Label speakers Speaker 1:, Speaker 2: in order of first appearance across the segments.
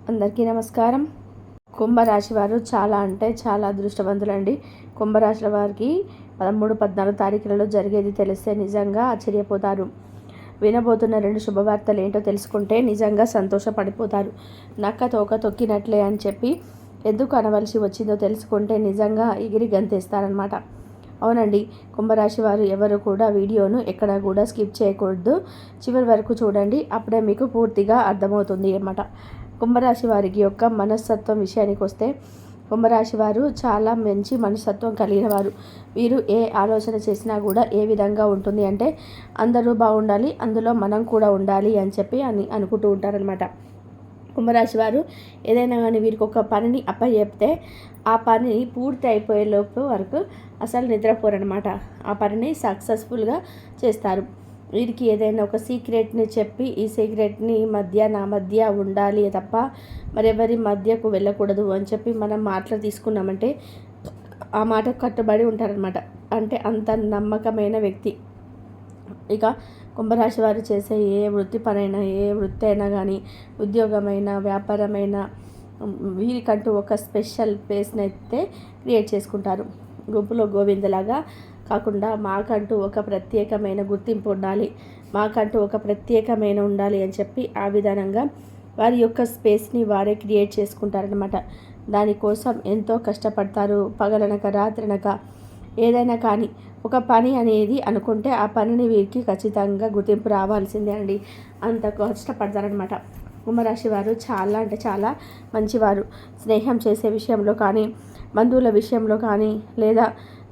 Speaker 1: అందరికీ నమస్కారం. కుంభరాశి వారు చాలా అంటే చాలా అదృష్టవంతులండి. కుంభరాశుల వారికి 13, 14 తారీఖులలో జరిగేది తెలిస్తే నిజంగా ఆశ్చర్యపోతారు. వినబోతున్న 2 శుభవార్తలు ఏంటో తెలుసుకుంటే నిజంగా సంతోషపడిపోతారు. నక్క తోక తొక్కినట్లే అని చెప్పి ఎందుకు అనవలసి వచ్చిందో తెలుసుకుంటే నిజంగా ఎగిరి గంతేస్తారనమాట. అవునండి, కుంభరాశి వారు ఎవరు కూడా వీడియోను ఎక్కడ కూడా స్కిప్ చేయకూడదు. చివరి వరకు చూడండి, అప్పుడే మీకు పూర్తిగా అర్థమవుతుంది అన్నమాట. కుంభరాశి వారికి యొక్క మనస్తత్వం విషయానికి వస్తే, కుంభరాశి వారు చాలా మంచి మనస్తత్వం కలిగిన వారు. వీరు ఏ ఆలోచన చేసినా కూడా ఏ విధంగా ఉంటుంది అంటే, అందరూ బాగుండాలి, అందులో మనం కూడా ఉండాలి అని చెప్పి అనుకుంటూ ఉంటారనమాట. కుంభరాశి వారు ఏదైనా కానీ వీరికి ఒక పనిని అప్పచెప్తే ఆ పని పూర్తి అయిపోయేలోపు వరకు అసలు నిద్రపోరనమాట. ఆ పనిని సక్సెస్ఫుల్గా చేస్తారు. వీరికి ఏదైనా ఒక సీక్రెట్ని చెప్పి ఈ సీక్రెట్ని నా మధ్య ఉండాలి తప్ప మరెవరి మధ్యకు వెళ్ళకూడదు అని చెప్పి మనం మాటలు తీసుకున్నామంటే ఆ మాటకు కట్టుబడి ఉంటారనమాట. అంటే అంత నమ్మకమైన వ్యక్తి. ఇక కుంభరాశి వారు చేసే ఏ వృత్తి పనైనా, ఏ వృత్తి అయినా కానీ, ఉద్యోగమైనా, వ్యాపారమైనా వీరికంటూ ఒక స్పెషల్ ప్లేస్ని అయితే క్రియేట్ చేసుకుంటారు. గుంపులో గోవిందలాగా కాకుండా మాకంటూ ఒక ప్రత్యేకమైన గుర్తింపు ఉండాలి, మాకంటూ ఒక ప్రత్యేకమైన ఉండాలి అని చెప్పి ఆ విధానంగా వారి యొక్క స్పేస్ని వారే క్రియేట్ చేసుకుంటారనమాట. దానికోసం ఎంతో కష్టపడతారు. పగలనక రాత్రనక ఏదైనా కానీ ఒక పని అనేది అనుకుంటే ఆ పనిని వీరికి ఖచ్చితంగా గుర్తింపు రావాల్సిందే అండి. అంత కష్టపడతారనమాట. కుంభరాశి వారు చాలా అంటే చాలా మంచివారు. స్నేహం చేసే విషయంలో కానీ, బంధువుల విషయంలో కానీ, లేదా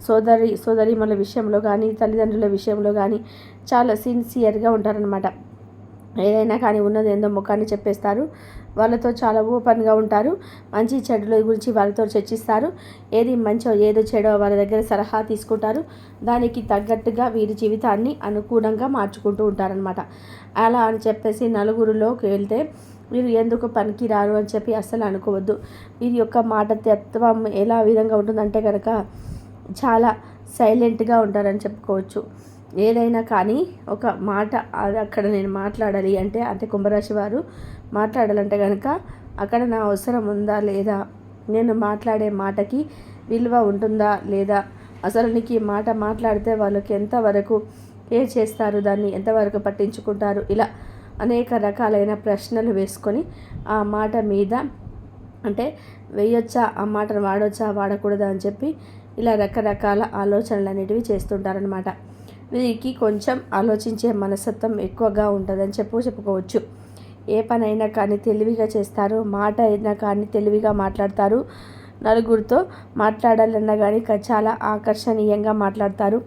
Speaker 1: సోదరీమణుల విషయంలో కానీ, తల్లిదండ్రుల విషయంలో కానీ చాలా సిన్సియర్గా ఉంటారనమాట. ఏదైనా కానీ ఉన్నది ఏందో ముఖాన్ని చెప్పేస్తారు. వాళ్ళతో చాలా ఓపెన్గా ఉంటారు. మంచి చెడుల గురించి వాళ్ళతో చర్చిస్తారు. ఏది మంచో ఏదో చెడో వాళ్ళ దగ్గర సలహా తీసుకుంటారు. దానికి తగ్గట్టుగా వీరి జీవితాన్ని అనుకూలంగా మార్చుకుంటూ ఉంటారనమాట. అలా అని చెప్పేసి నలుగురిలోకి వెళ్తే వీరు ఎందుకు పనికిరారు అని చెప్పి అస్సలు అనుకోవద్దు. వీరి యొక్క మాట తత్వం ఎలా విధంగా ఉంటుందంటే కనుక చాలా సైలెంట్గా ఉంటారని చెప్పుకోవచ్చు. ఏదైనా కానీ ఒక మాట అక్కడ నేను మాట్లాడాలి అంటే కుంభరాశి వారు మాట్లాడాలంటే కనుక అక్కడ నా అవసరం ఉందా లేదా, నేను మాట్లాడే మాటకి విలువ ఉంటుందా లేదా, అసలు నీకు ఈ మాట మాట్లాడితే వాళ్ళకి ఎంతవరకు కేర్ చేస్తారు, దాన్ని ఎంతవరకు పట్టించుకుంటారు, ఇలా అనేక రకాలైన ప్రశ్నలు వేసుకొని ఆ మాట మీద అంటే వేయొచ్చా, ఆ మాటను వాడొచ్చా వాడకూడదా అని చెప్పి ఇలా రకరకాల ఆలోచనలు అనేటివి చేస్తుంటారనమాట. వీరికి కొంచెం ఆలోచించే మనస్తత్వం ఎక్కువగా ఉంటుందని చెప్పుకోవచ్చు. ఏ పనైనా కానీ తెలివిగా చేస్తారు. మాట అయినా కానీ తెలివిగా మాట్లాడతారు. నలుగురితో మాట్లాడాలన్నా కానీ చాలా ఆకర్షణీయంగా మాట్లాడతారు.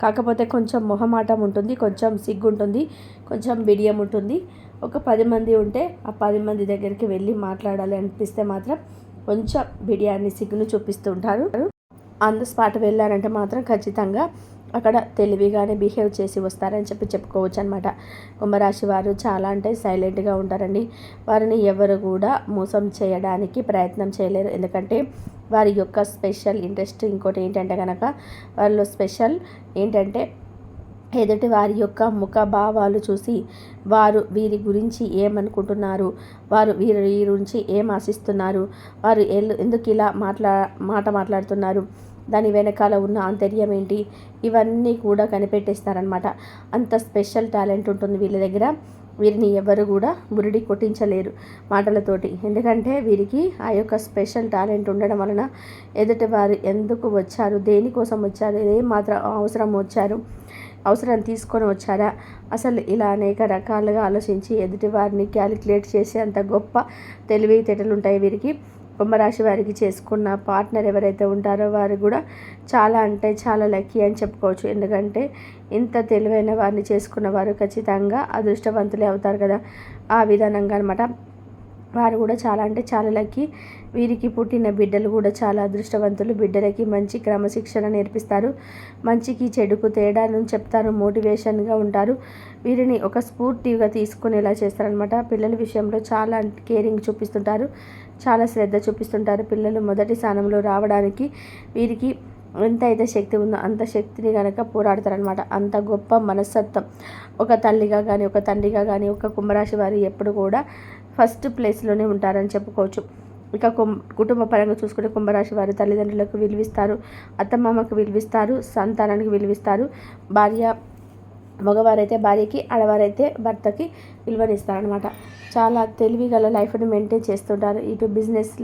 Speaker 1: కాకపోతే కొంచెం మొహమాటం ఉంటుంది, కొంచెం సిగ్గు ఉంటుంది, కొంచెం బిడియం ఉంటుంది. ఒక 10 మంది ఉంటే ఆ 10 మంది దగ్గరికి వెళ్ళి మాట్లాడాలి అనిపిస్తే మాత్రం కొంచెం బిడియాన్ని సిగ్గును చూపిస్తూ ఉంటారు. ఆన్ ద స్పాట్ వెళ్ళారంటే మాత్రం ఖచ్చితంగా అక్కడ తెలివిగానే బిహేవ్ చేసి వస్తారని చెప్పుకోవచ్చు అనమాట. కుంభరాశి వారు చాలా అంటే సైలెంట్గా ఉంటారండి. వారిని ఎవరు కూడా మోసం చేయడానికి ప్రయత్నం చేయలేరు. ఎందుకంటే వారి యొక్క స్పెషల్ ఇంట్రెస్ట్ ఇంకోటి ఏంటంటే కనుక వాళ్ళు స్పెషల్ ఏంటంటే ఎదుటి వారి యొక్క ముఖ భావాలు చూసి వారు వీరి గురించి ఏమనుకుంటున్నారు, వారు వీరి గురించి ఏం ఆశిస్తున్నారు, వారు ఎందుకు ఇలా మాట్లాడుతున్నారు, దాని వెనకాల ఉన్న ఆంతర్యం ఏంటి, ఇవన్నీ కూడా కనిపెట్టేస్తారనమాట. అంత స్పెషల్ టాలెంట్ ఉంటుంది వీళ్ళ దగ్గర. వీరిని ఎవరు కూడా బురిడి కొట్టించలేరు మాటలతోటి. ఎందుకంటే వీరికి ఆ యొక్క స్పెషల్ టాలెంట్ ఉండడం వలన ఎదుటి వారు ఎందుకు వచ్చారు, దేనికోసం వచ్చారు, ఏం మాత్రం అవసరం తీసుకొని వచ్చారా, అసలు ఇలా అనేక రకాలుగా ఆలోచించి ఎదుటి వారిని క్యాలిక్యులేట్ చేసే అంత గొప్ప తెలివితేటలు ఉంటాయి వీరికి. కుంభరాశి వారికి చేసుకున్న పార్ట్నర్ ఎవరైతే ఉంటారో వారు కూడా చాలా అంటే చాలా లక్కీ అని చెప్పుకోవచ్చు. ఎందుకంటే ఇంత తెలివైన వారిని చేసుకున్న వారు ఖచ్చితంగా అదృష్టవంతులే అవుతారు కదా. ఆ విధానంగా అనమాట. వారు కూడా చాలా అంటే చాలా లక్కీ. వీరికి పుట్టిన బిడ్డలు కూడా చాలా అదృష్టవంతులు. బిడ్డలకి మంచి క్రమశిక్షణ నేర్పిస్తారు. మంచికి చెడుకు తేడాను చెప్తారు. మోటివేషన్గా ఉంటారు. వీరిని ఒక స్ఫూర్తిగా తీసుకునేలా చేస్తారనమాట. పిల్లల విషయంలో చాలా కేరింగ్ చూపిస్తుంటారు, చాలా శ్రద్ధ చూపిస్తుంటారు. పిల్లలు మొదటి స్థానంలో రావడానికి వీరికి ఎంత అయితే శక్తి ఉందో అంత శక్తిని కనుక పోరాడతారనమాట. అంత గొప్ప మనస్తత్వం ఒక తల్లిగా కానీ ఒక తండ్రిగా కానీ ఒక కుంభరాశి వారు ఎప్పుడు కూడా ఫస్ట్ ప్లేస్లోనే ఉంటారని చెప్పుకోవచ్చు. ఇక కుటుంబ పరంగా చూసుకుంటే కుంభరాశి వారు తల్లిదండ్రులకు విలువిస్తారు, అత్తమామకు విలువిస్తారు, సంతానానికి విలువిస్తారు. భార్య మగవారైతే భార్యకి, ఆడవారైతే భర్తకి విలువనిస్తారనమాట. చాలా తెలివిగల లైఫ్ని మెయింటైన్ చేస్తుంటారు. ఇటు బిజినెస్,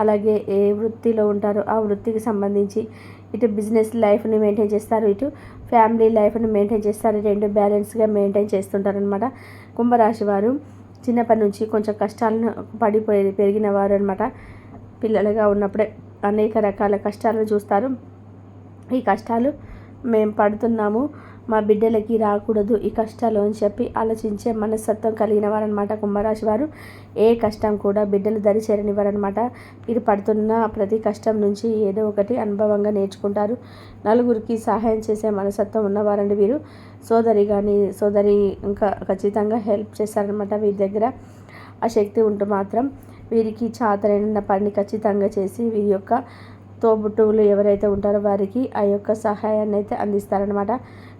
Speaker 1: అలాగే ఏ వృత్తిలో ఉంటారో ఆ వృత్తికి సంబంధించి ఇటు బిజినెస్ లైఫ్ని మెయింటైన్ చేస్తారు, ఇటు ఫ్యామిలీ లైఫ్ని మెయింటైన్ చేస్తారు. రెండు బ్యాలెన్స్గా మెయింటైన్ చేస్తుంటారనమాట. కుంభరాశి వారు చిన్నప్పటి నుంచి కొంచెం కష్టాలను పెరిగిన వారు అనమాట. పిల్లలుగా ఉన్నప్పుడే అనేక రకాల కష్టాలను చూస్తారు. ఈ కష్టాలు మేము పడుతున్నాము, మా బిడ్డలకి రాకూడదు ఈ కష్టాలు అని చెప్పి ఆలోచించే మనస్తత్వం కలిగిన వారనమాట కుంభరాశి వారు. ఏ కష్టం కూడా బిడ్డలు దరి చేరనివ్వరనమాట. వీరు పడుతున్న ప్రతి కష్టం నుంచి ఏదో ఒకటి అనుభవంగా నేర్చుకుంటారు. నలుగురికి సహాయం చేసే మనస్తత్వం ఉన్నవారండి వీరు. సోదరి ఇంకా ఖచ్చితంగా హెల్ప్ చేస్తారనమాట. వీరి దగ్గర ఆ శక్తి ఉంటూ మాత్రం వీరికి చాతరైన పని ఖచ్చితంగా చేసి వీరి యొక్క తోబుట్టువులు ఎవరైతే ఉంటారో వారికి ఆ యొక్క సహాయాన్ని అయితే అందిస్తారనమాట.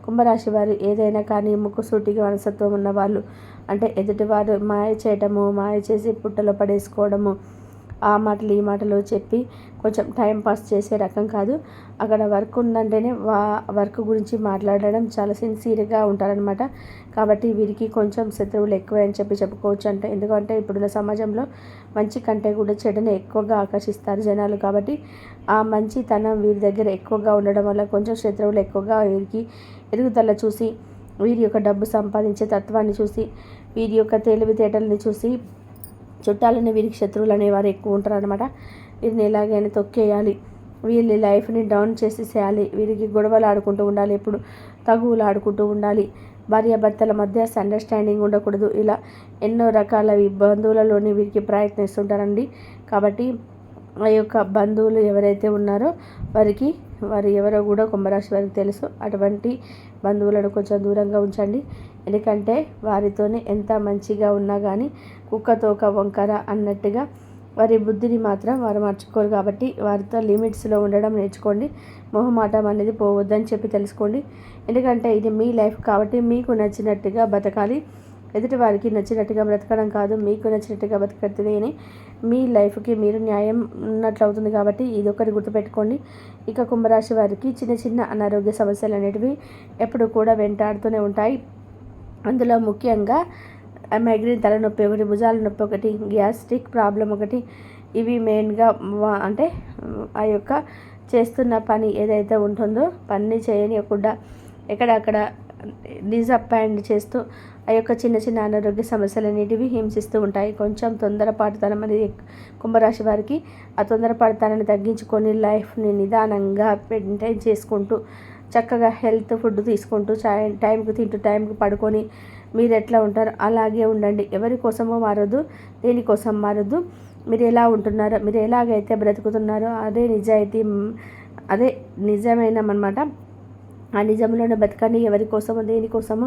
Speaker 1: కుంభరాశి వారు ఏదైనా కానీ ముక్కుసూటిగా మనస్తత్వం ఉన్నవాళ్ళు, అంటే ఎదుటివారు మాయ చేయటము, మాయ చేసి పుట్టలో పడేసుకోవడము, ఆ మాటలు ఈ మాటలు చెప్పి కొంచెం టైం పాస్ చేసే రకం కాదు. అక్కడ వర్క్ ఉందంటేనే వర్క్ గురించి మాట్లాడడం చాలా సిన్సియర్గా ఉంటారనమాట. కాబట్టి వీరికి కొంచెం శత్రువులు ఎక్కువే అని చెప్పుకోవచ్చు. ఎందుకంటే ఇప్పుడున్న సమాజంలో మంచి కంటే కూడా చెడుని ఎక్కువగా ఆకర్షిస్తారు జనాలు. కాబట్టి ఆ మంచితనం వీరి దగ్గర ఎక్కువగా ఉండడం వల్ల కొంచెం శత్రువులు ఎక్కువగా వీరికి ఎదుగుదల చూసి, వీరి యొక్క డబ్బు సంపాదించే తత్వాన్ని చూసి, వీరి యొక్క తెలివితేటల్ని చూసి చుట్టాలని వీరికి శత్రువులు అనేవారు ఎక్కువ ఉంటారనమాట. వీరిని ఎలాగైనా తొక్కేయాలి, వీళ్ళ లైఫ్ని డౌన్ చేసేసేయాలి, వీరికి గొడవలు ఆడుకుంటూ ఉండాలి, ఎప్పుడు తగువులు ఆడుకుంటూ ఉండాలి, భార్యాభర్తల మధ్య అండర్స్టాండింగ్ ఉండకూడదు. ఇలా ఎన్నో రకాల బంధువులలోని వీరికి ప్రయత్నిస్తుంటారండి. కాబట్టి ఆ యొక్క బంధువులు ఎవరైతే ఉన్నారో వారు ఎవరో కూడా కుంభరాశి వారికి తెలుసు. అటువంటి బంధువులను కొంచెం దూరంగా ఉంచండి. ఎందుకంటే వారితోనే ఎంత మంచిగా ఉన్నా కానీ కుక్కతోక వంకర అన్నట్టుగా వారి బుద్ధిని మాత్రం వారు మర్చుకోరు. కాబట్టి వారితో లిమిట్స్లో ఉండడం నేర్చుకోండి. మొహమాటం అనేది పోవద్దని చెప్పి తెలుసుకోండి. ఎందుకంటే ఇది మీ లైఫ్ కాబట్టి మీకు నచ్చినట్టుగా బతకాలి. ఎదుటి వారికి నచ్చినట్టుగా బ్రతకడం కాదు, మీకు నచ్చినట్టుగా బతకడితేనే మీ లైఫ్కి మీరు న్యాయం ఉన్నట్లు అవుతుంది. కాబట్టి ఇది ఒకటి గుర్తుపెట్టుకోండి. ఇక కుంభరాశి వారికి చిన్న చిన్న అనారోగ్య సమస్యలు అనేటివి ఎప్పుడు కూడా వెంటాడుతూనే ఉంటాయి. అందులో ముఖ్యంగా మైగ్రేన్, తలనొప్పి ఒకటి, భుజాల నొప్పి ఒకటి, గ్యాస్ట్రిక్ ప్రాబ్లం ఒకటి, ఇవి మెయిన్గా అంటే ఆ యొక్క చేస్తున్న పని ఏదైతే ఉంటుందో పని చేయనియకుండా ఎక్కడక్కడ డిసప్పాయింట్ చేస్తూ ఆ యొక్క చిన్న చిన్న అనారోగ్య సమస్యలు అనేటివి హింసిస్తూ ఉంటాయి. కొంచెం తొందరపాటుతనం అనేది కుంభరాశి వారికి. ఆ తొందరపాటుతనాన్ని తగ్గించుకొని లైఫ్ని నిదానంగా మెయింటైన్ చేసుకుంటూ చక్కగా హెల్త్ ఫుడ్ తీసుకుంటూ టైంకి తింటూ టైంకి పడుకొని మీరు ఎట్లా ఉంటారో అలాగే ఉండండి. ఎవరి కోసమో మారొద్దు, దేనికోసం మారొద్దు. మీరు ఎలా ఉంటున్నారో, మీరు ఎలాగైతే బ్రతుకుతున్నారో అదే నిజాయితీ, అదే నిజమైనమన్నమాట. ఆ నిజంలోనే బతకండి. ఎవరి కోసమో, దేనికోసమో,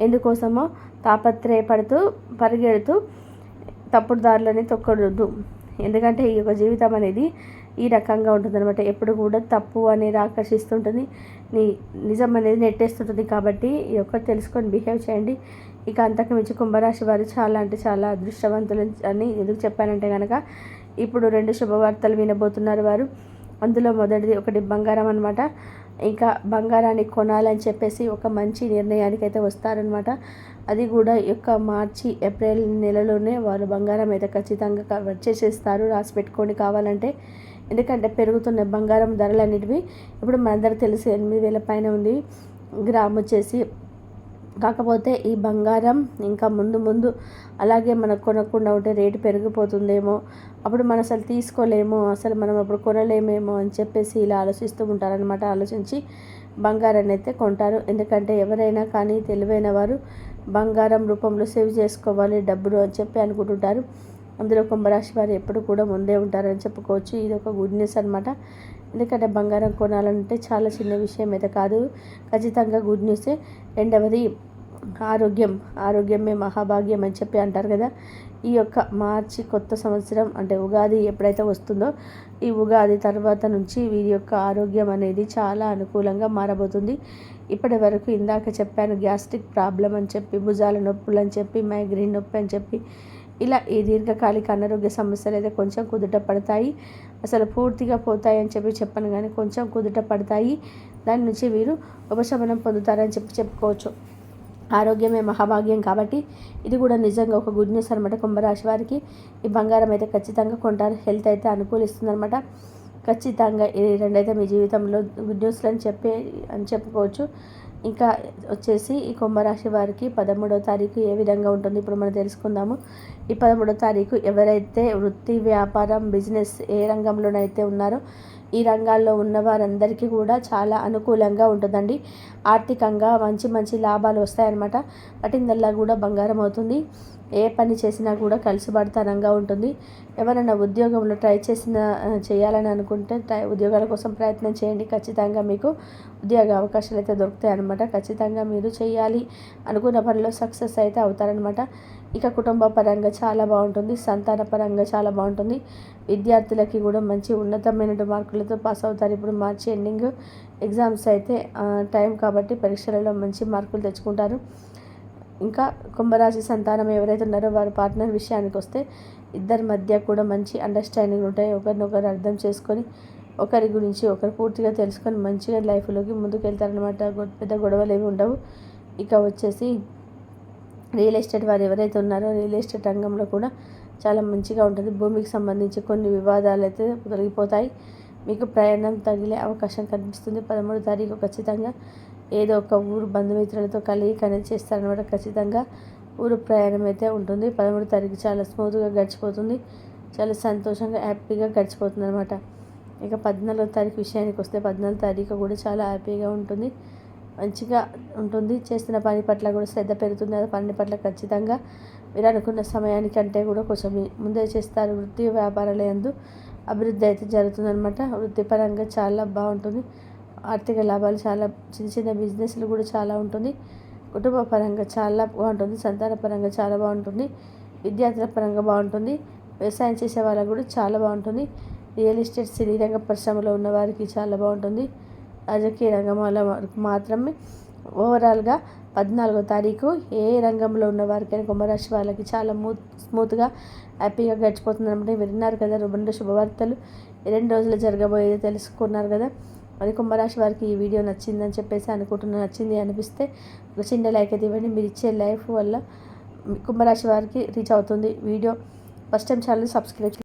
Speaker 1: ఎందుకోసమో తాపత్రయపడుతూ పరిగెడుతూ తప్పుడు దారులని తొక్కడొద్దు. ఎందుకంటే ఈ యొక్క జీవితం అనేది ఈ రకంగా ఉంటుందన్నమాట. ఎప్పుడు కూడా తప్పు అనేది ఆకర్షిస్తుంటుంది, నిజం అనేది నెట్టేస్తుంటుంది. కాబట్టి ఈ ఒక్కటి తెలుసుకొని బిహేవ్ చేయండి. ఇక అంతకు మించి కుంభరాశి వారు చాలా అంటే చాలా అదృష్టవంతులు అని ఎందుకు చెప్పానంటే కనుక ఇప్పుడు 2 శుభవార్తలు వినబోతున్నారు వారు. అందులో మొదటిది ఒకటి బంగారం అనమాట. ఇంకా బంగారాన్ని కొనాలని చెప్పేసి ఒక మంచి నిర్ణయానికి అయితే వస్తారనమాట. అది కూడా ఈ యొక్క మార్చి ఏప్రిల్ నెలలోనే వారు బంగారం అయితే ఖచ్చితంగా వచ్చేసేస్తారు. రాసి పెట్టుకోండి కావాలంటే. ఎందుకంటే పెరుగుతున్న బంగారం ధరలు అనేటివి ఇప్పుడు మనందరూ తెలిసి 8,000 పైన ఉంది గ్రామ్ వచ్చేసి. కాకపోతే ఈ బంగారం ఇంకా ముందు అలాగే మనకు కొనకుండా ఉంటే రేటు పెరిగిపోతుందేమో, అప్పుడు మనం అసలు తీసుకోలేమో, అసలు మనం అప్పుడు కొనలేమేమో అని చెప్పేసి ఇలా ఆలోచిస్తూ ఉంటారనమాట. ఆలోచించి బంగారాన్ని అయితే కొంటారు. ఎందుకంటే ఎవరైనా కానీ తెలివైన వారు బంగారం రూపంలో సేవ్ చేసుకోవాలి డబ్బులు అని చెప్పి అనుకుంటుంటారు. అందులో కుంభరాశి వారు ఎప్పుడు కూడా ముందే ఉంటారని చెప్పుకోవచ్చు. ఇది ఒక గుడ్ న్యూస్ అనమాట. ఎందుకంటే బంగారం కొనాలంటే చాలా చిన్న విషయం అయితే కాదు, ఖచ్చితంగా గుడ్ న్యూసే. రెండవది ఆరోగ్యమే మహాభాగ్యం అని చెప్పి అంటారు కదా. ఈ యొక్క మార్చి కొత్త సంవత్సరం అంటే ఉగాది ఎప్పుడైతే వస్తుందో ఈ ఉగాది తర్వాత నుంచి వీరి యొక్క ఆరోగ్యం అనేది చాలా అనుకూలంగా మారబోతుంది. ఇప్పటి వరకు ఇందాక చెప్పాను గ్యాస్ట్రిక్ ప్రాబ్లం అని చెప్పి, భుజాల నొప్పులు అని చెప్పి, మైగ్రేన్ నొప్పి అని చెప్పి ఇలా ఈ దీర్ఘకాలిక అనారోగ్య సమస్యలు అయితే కొంచెం కుదుట పడతాయి. అసలు పూర్తిగా పోతాయి అని చెప్పను కానీ కొంచెం కుదుట పడతాయి. దాని నుంచి వీరు ఉపశమనం పొందుతారని చెప్పుకోవచ్చు. ఆరోగ్యమే మహాభాగ్యం కాబట్టి ఇది కూడా నిజంగా ఒక గుడ్ న్యూస్ అనమాట. కుంభరాశి వారికి ఈ బంగారం అయితే ఖచ్చితంగా కొంటారు. హెల్త్ అయితే అనుకూలిస్తుంది అనమాట. ఖచ్చితంగా ఈ రెండైతే మీ జీవితంలో గుడ్ న్యూస్లు అని చెప్పుకోవచ్చు. ఇంకా వచ్చేసి ఈ కుంభరాశి వారికి 13వ తారీఖు ఏ విధంగా ఉంటుంది ఇప్పుడు మనం తెలుసుకుందాము. ఈ 13వ తారీఖు ఎవరైతే వృత్తి, వ్యాపారం, బిజినెస్ ఏ రంగంలోనైతే ఉన్నారో ఈ రంగాల్లో ఉన్న వారందరికీ కూడా చాలా అనుకూలంగా ఉంటుందండి. ఆర్థికంగా మంచి లాభాలు వస్తాయన్నమాట. పట్టిందల్లా కూడా బంగారం అవుతుంది. ఏ పని చేసినా కూడా కలిసిబడతనంగా ఉంటుంది. ఎవరైనా ఉద్యోగంలో చేయాలని అనుకుంటే ఉద్యోగాల కోసం ప్రయత్నం చేయండి. ఖచ్చితంగా మీకు ఉద్యోగ అవకాశాలు అయితే దొరుకుతాయి అన్నమాట. ఖచ్చితంగా మీరు చేయాలి అనుకున్న పనిలో సక్సెస్ అయితే అవుతారనమాట. ఇక కుటుంబ పరంగా చాలా బాగుంటుంది. సంతాన పరంగా చాలా బాగుంటుంది. విద్యార్థులకి కూడా మంచి ఉన్నతమైన మార్కులతో పాస్ అవుతారు. ఇప్పుడు మార్చి ఎండింగ్ ఎగ్జామ్స్ అయితే టైం కాబట్టి పరీక్షలలో మంచి మార్కులు తెచ్చుకుంటారు. ఇంకా కుంభరాశి సంతానం ఎవరైతే ఉన్నారో వారి పార్ట్నర్ విషయానికి వస్తే ఇద్దరి మధ్య కూడా మంచి అండర్స్టాండింగ్ ఉంటాయి. ఒకరినొకరు అర్థం చేసుకొని ఒకరి గురించి ఒకరు పూర్తిగా తెలుసుకొని మంచిగా లైఫ్లోకి ముందుకు వెళ్తారనమాట. పెద్ద గొడవలు ఏమి ఉండవు. ఇక వచ్చేసి రియల్ ఎస్టేట్ వారు ఎవరైతే ఉన్నారో రియల్ ఎస్టేట్ రంగంలో కూడా చాలా మంచిగా ఉంటుంది. భూమికి సంబంధించి కొన్ని వివాదాలు అయితే తొలగిపోతాయి. మీకు ప్రయాణం తగిలే అవకాశం కనిపిస్తుంది. 13వ తారీఖు ఖచ్చితంగా ఏదో ఒక ఊరు బంధుమిత్రులతో కలిగి అనేది చేస్తారనమాట. ఖచ్చితంగా ఊరు ప్రయాణం అయితే ఉంటుంది. 13వ తారీఖు చాలా స్మూత్గా గడిచిపోతుంది. చాలా సంతోషంగా హ్యాపీగా గడిచిపోతుంది అనమాట. ఇక 14వ తారీఖు విషయానికి వస్తే 14వ తారీఖు కూడా చాలా హ్యాపీగా ఉంటుంది. మంచిగా ఉంటుంది. చేస్తున్న పని పట్ల కూడా శ్రద్ధ పెరుగుతుంది. ఆ పని పట్ల ఖచ్చితంగా మీరు అనుకున్న సమయానికంటే కూడా కొంచెం ముందే చేస్తారు. వృత్తి వ్యాపారాల యందు అభివృద్ధి అయితే జరుగుతుందనమాట. వృత్తిపరంగా చాలా బాగుంటుంది. ఆర్థిక లాభాలు చాలా చిన్న బిజినెస్లు కూడా చాలా ఉంటుంది. కుటుంబ పరంగా చాలా బాగుంటుంది. సంతాన పరంగా చాలా బాగుంటుంది. విద్యార్థుల పరంగా బాగుంటుంది. వ్యవసాయం చేసే వాళ్ళకు కూడా చాలా బాగుంటుంది. రియల్ ఎస్టేట్ సినీ రంగ పరిశ్రమలో ఉన్న వారికి చాలా బాగుంటుంది. రాజకీయ రంగం వరకు మాత్రమే ఓవరాల్గా 14వ తారీఖు ఏ రంగంలో ఉన్న వారికైనా కుంభరాశి వాళ్ళకి చాలా స్మూత్గా హ్యాపీగా గడిచిపోతుంది అనమాట. విన్నారు కదా 2 శుభవార్తలు 2 రోజులు జరగబోయేది తెలుసుకున్నారు కదా. మరి కుంభరాశి వారికి ఈ వీడియో నచ్చిందని చెప్పేసి అనుకుంటున్నాను. నచ్చింది అనిపిస్తే ఒక చిన్న లైక్ అయితే ఇవ్వండి. మీరు ఇచ్చే లైఫ్ వల్ల కుంభరాశి వారికి రీచ్ అవుతుంది video. First time channel subscribe